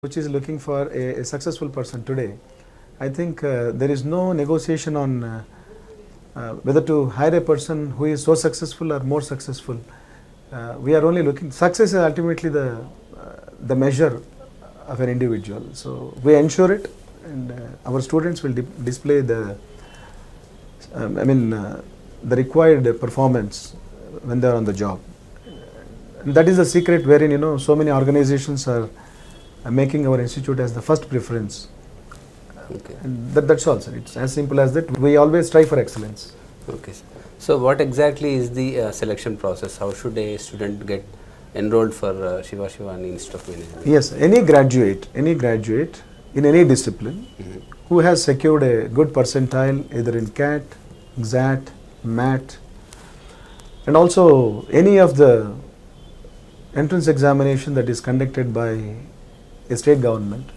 which is looking for a successful person today, I think there is no negotiation on whether to hire a person who is so successful or more successful. We are only looking, success is ultimately the measure of an individual. So we ensure it, and our students will display the the required performance when they are on the job. And that is the secret wherein so many organizations are making our institute as the first preference. Okay. And that's all, sir. It's as simple as that. We always strive for excellence. Okay. So what exactly is the selection process? How should a student get enrolled for Shiva Shivani Institute of Management? Yes, any graduate in any discipline who has secured a good percentile either in CAT, XAT, MAT, and also any of the entrance examination that is conducted by a state government,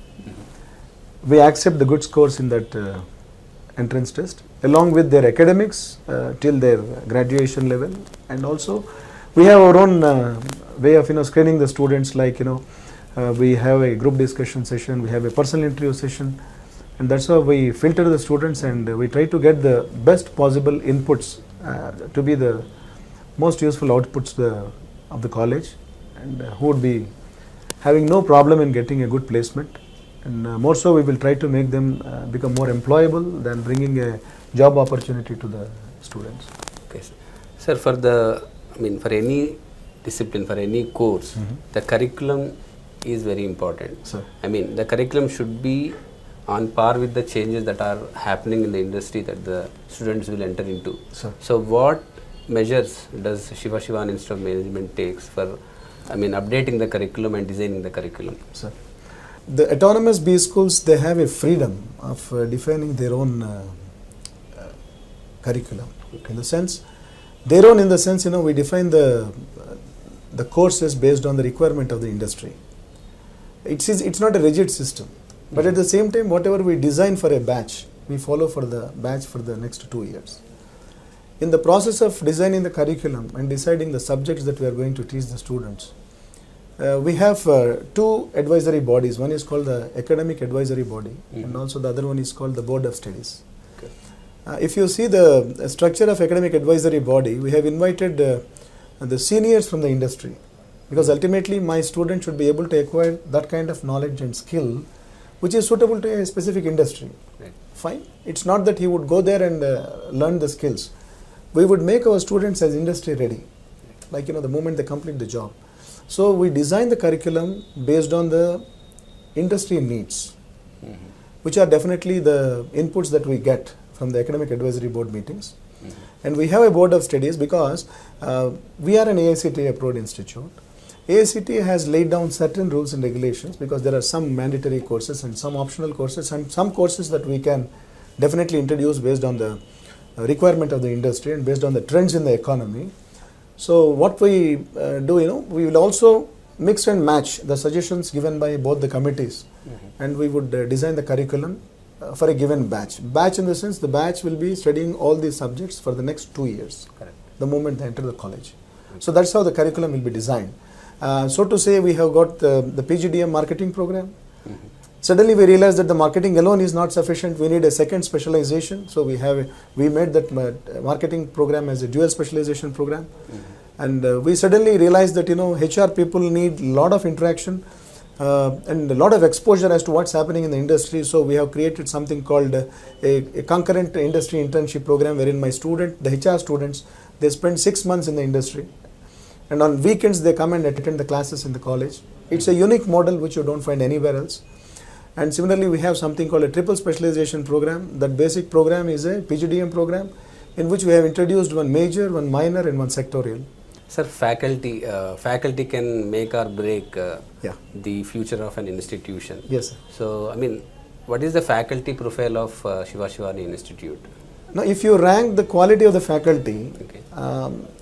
we accept the good scores in that entrance test along with their academics till their graduation level. And also we have our own way of screening the students, like we have a group discussion session, we have a personal interview session, and that's how we filter the students, and we try to get the best possible inputs to be the most useful outputs of the college, and who would be having no problem in getting a good placement. And more so, we will try to make them become more employable than bringing a job opportunity to the students. Okay, sir. For any discipline, for any course, the curriculum is very important. Sir. The curriculum should be on par with the changes that are happening in the industry that the students will enter into. Sir. So what measures does Shiva Shivani Institute of Management takes for updating the curriculum and designing the curriculum? Sir. The autonomous B schools, they have a freedom of defining their own curriculum. Okay. In the sense, we define the courses based on the requirement of the industry. It's not a rigid system, but at the same time, whatever we design for a batch, we follow for the batch for the next 2 years. In the process of designing the curriculum and deciding the subjects that we are going to teach the students, we have two advisory bodies. One is called the Academic Advisory Body, and also the other one is called the Board of Studies. Okay. If you see the structure of Academic Advisory Body, we have invited the seniors from the industry, because ultimately my student should be able to acquire that kind of knowledge and skill which is suitable to a specific industry. Right. Fine. It's not that he would go there and learn the skills. We would make our students as industry ready, like the moment they complete the job. So we design the curriculum based on the industry needs, which are definitely the inputs that we get from the Academic Advisory Board meetings. And we have a Board of Studies because we are an AICTE approved institute. AICTE has laid down certain rules and regulations, because there are some mandatory courses and some optional courses and some courses that we can definitely introduce based on the requirement of the industry and based on the trends in the economy. So what we do, we will also mix and match the suggestions given by both the committees, and we would design the curriculum for a given batch. Batch in the sense, the batch will be studying all these subjects for the next 2 years, Correct. the moment they enter the college. So that's how the curriculum will be designed. So to say, we have got the PGDM marketing program. Suddenly we realized that the marketing alone is not sufficient. We need a second specialization. So we made that marketing program as a dual specialization program. And we suddenly realized that HR people need a lot of interaction and a lot of exposure as to what's happening in the industry. So we have created something called a concurrent industry internship program, wherein the HR students, they spend 6 months in the industry, and on weekends they come and attend the classes in the college. It's a unique model which you don't find anywhere else. And similarly, we have something called a triple specialization program. That basic program is a PGDM program, in which we have introduced one major, one minor, and one sectorial. Sir, faculty can make or break the future of an institution. Yes, sir. So, what is the faculty profile of Shiva Shivani Institute? Now, if you rank the quality of the faculty, Okay.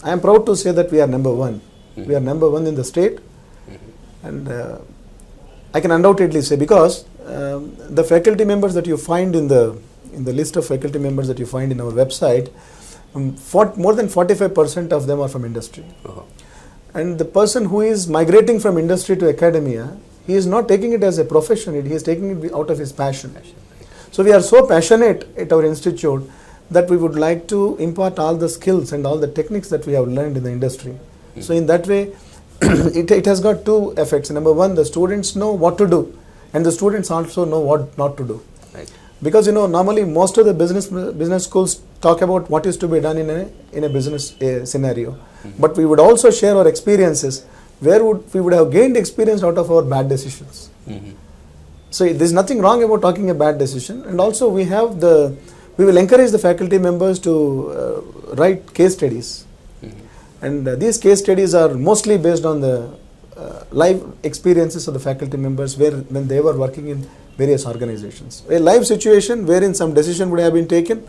I am proud to say that we are number one. We are number one in the state, and I can undoubtedly say, because the faculty members that you find in the list of faculty members that you find in our website, more than 45% of them are from industry. And the person who is migrating from industry to academia, He is not taking it as a profession, he is taking it out of his passion. So we are so passionate at our institute that we would like to impart all the skills and all the techniques that we have learned in the industry. So in that way, it has got two effects. Number one, the students know what to do, and the students also know what not to do. Right. Because normally most of the business schools talk about what is to be done in a business scenario, but we would also share our experiences where we would have gained experience out of our bad decisions. So there's nothing wrong about talking a bad decision, and also we will encourage the faculty members to write case studies, and these case studies are mostly based on the live experiences of the faculty members when they were working in various organizations. A live situation wherein some decision would have been taken,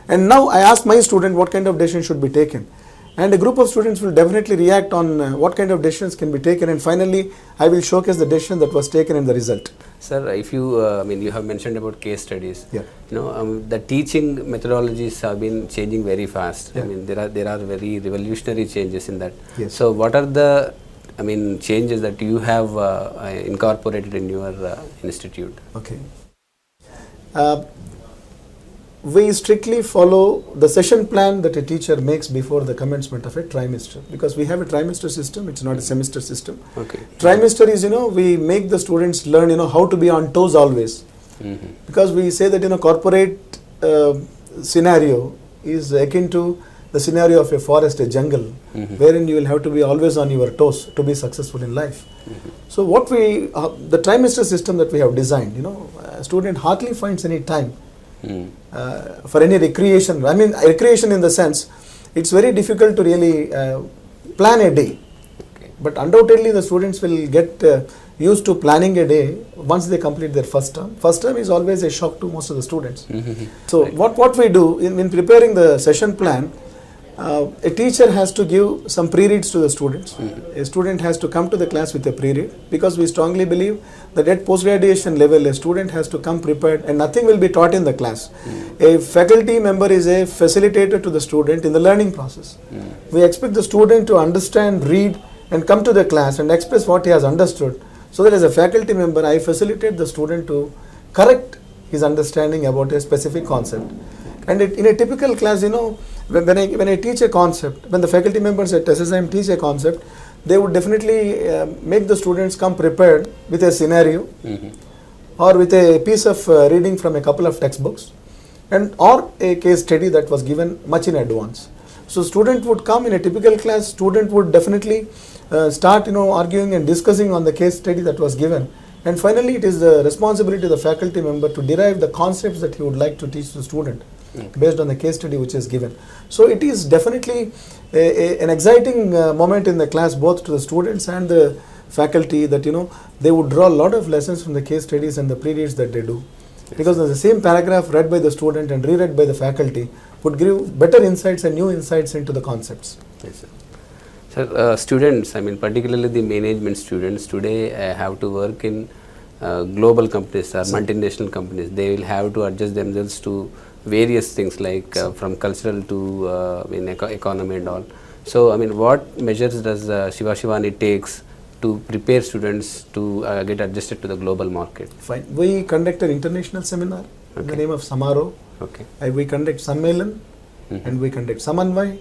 and now I ask my student what kind of decision should be taken, and a group of students will definitely react on what kind of decisions can be taken, and finally I will showcase the decision that was taken and the result. Sir, if you, you have mentioned about case studies. Yeah. The teaching methodologies have been changing very fast. Yeah. There are very revolutionary changes in that. Yes. So, what are the, changes that you have incorporated in your institute? Okay. We strictly follow the session plan that a teacher makes before the commencement of a trimester, because we have a trimester system, it's not a semester system. Okay. Trimester is, we make the students learn, how to be on toes always. Because we say that, corporate scenario is akin to the scenario of a forest, a jungle, wherein you will have to be always on your toes to be successful in life. So what the trimester system that we have designed, a student hardly finds any time for any recreation. Recreation in the sense, it's very difficult to really plan a day. Okay. But undoubtedly the students will get used to planning a day once they complete their first term. First term is always a shock to most of the students. So right. what we do in preparing the session plan, a teacher has to give some pre-reads to the students. A student has to come to the class with a pre-read, because we strongly believe that at post-graduation level a student has to come prepared and nothing will be taught in the class. A faculty member is a facilitator to the student in the learning process. We expect the student to understand, read and come to the class and express what he has understood, so that as a faculty member I facilitate the student to correct his understanding about a specific concept. And in a typical class, when I teach a concept, when the faculty members at SSIM teach a concept, they would definitely make the students come prepared with a scenario or with a piece of reading from a couple of textbooks, and or a case study that was given much in advance. So student would come in a typical class, student would definitely start arguing and discussing on the case study that was given, and finally it is the responsibility of the faculty member to derive the concepts that he would like to teach the student based on the case study which is given. So it is definitely an exciting moment in the class, both to the students and the faculty, that they would draw a lot of lessons from the case studies and the pre-reads that they do. Yes. Because the same paragraph read by the student and reread by the faculty would give better insights and new insights into the concepts. Yes, sir. Sir, students, particularly the management students today have to work in global companies or multinational companies. They will have to adjust themselves to various things like from cultural to economy and all. So, what measures does Shiva Shivani takes to prepare students to get adjusted to the global market? Fine. We conduct an international seminar in the name of Samaro. Okay. We conduct Sammelan and we conduct Samanvay,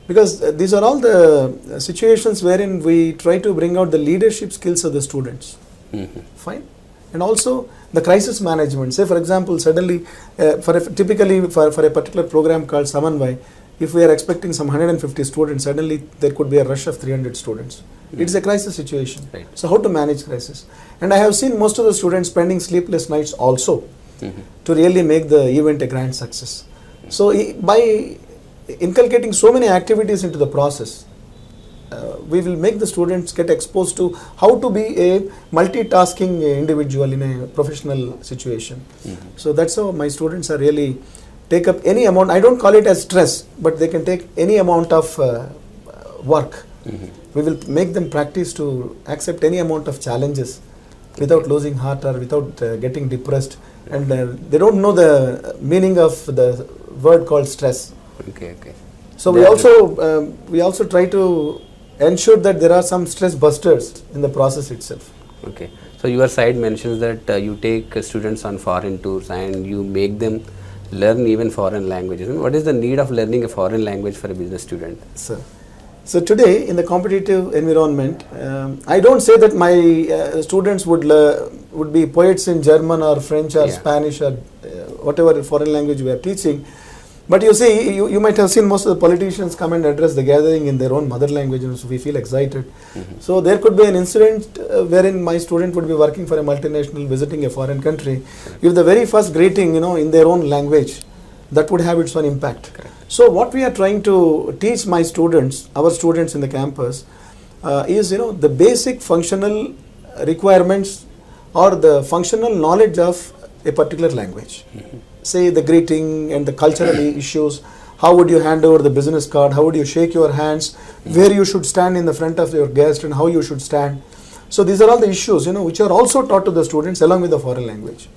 because these are all the situations wherein we try to bring out the leadership skills of the students. Fine. And also the crisis management. Say for example, suddenly typically for a particular program called Samanvay, if we are expecting some 150 students, suddenly there could be a rush of 300 students. It's a crisis situation. Right. So how to manage crisis? And I have seen most of the students spending sleepless nights also to really make the event a grand success. So by inculcating so many activities into the process, we will make the students get exposed to how to be a multitasking individual in a professional situation. So that's how my students are really take up any amount. I don't call it as stress, but they can take any amount of work. We will make them practice to accept any amount of challenges without losing heart or without getting depressed, and they don't know the meaning of the word called stress. Okay. So we also try to ensure that there are some stress busters in the process itself. Okay. So your side mentions that you take students on foreign tours and you make them learn even foreign languages. What is the need of learning a foreign language for a business student? So today in the competitive environment, I don't say that my students would be poets in German or French or Spanish or whatever foreign language we are teaching. But you see, you might have seen most of the politicians come and address the gathering in their own mother language, and so we feel excited. So there could be an incident wherein my student would be working for a multinational, visiting a foreign country. If the very first greeting, in their own language, that would have its own impact. Correct. So what we are trying to teach my students, our students in the campus, is the basic functional requirements or the functional knowledge of a particular language. Say the greeting and the cultural issues, how would you hand over the business card, how would you shake your hands, where you should stand in the front of your guest and how you should stand. So these are all the issues which are also taught to the students along with the foreign language.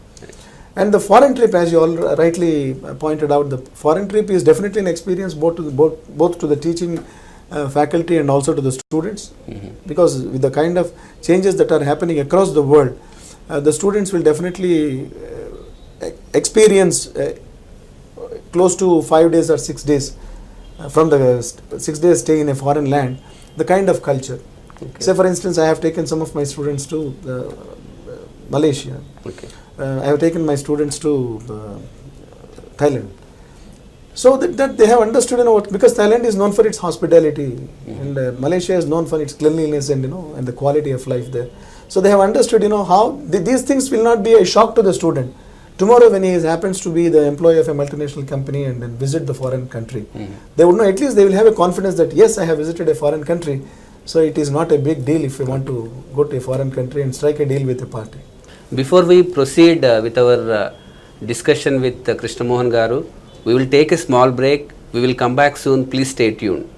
And the foreign trip, as you all rightly pointed out, the foreign trip is definitely an experience both to the teaching faculty and also to the students, because with the kind of changes that are happening across the world, the students will definitely experience close to 5 days or 6 days from the 6 days stay in a foreign land, the kind of culture. Okay. Say for instance, I have taken some of my students to Malaysia. Okay. I have taken my students to Thailand. So that they have understood, because Thailand is known for its hospitality, and Malaysia is known for its cleanliness and and the quality of life there. So they have understood, how these things will not be a shock to the student. Tomorrow when he happens to be the employee of a multinational company and then visit the foreign country, they would know, at least they will have a confidence that yes, I have visited a foreign country, so it is not a big deal if we want to go to a foreign country and strike a deal with a party. Before we proceed with our discussion with Krishna Mohan Garu, we will take a small break. We will come back soon. Please stay tuned.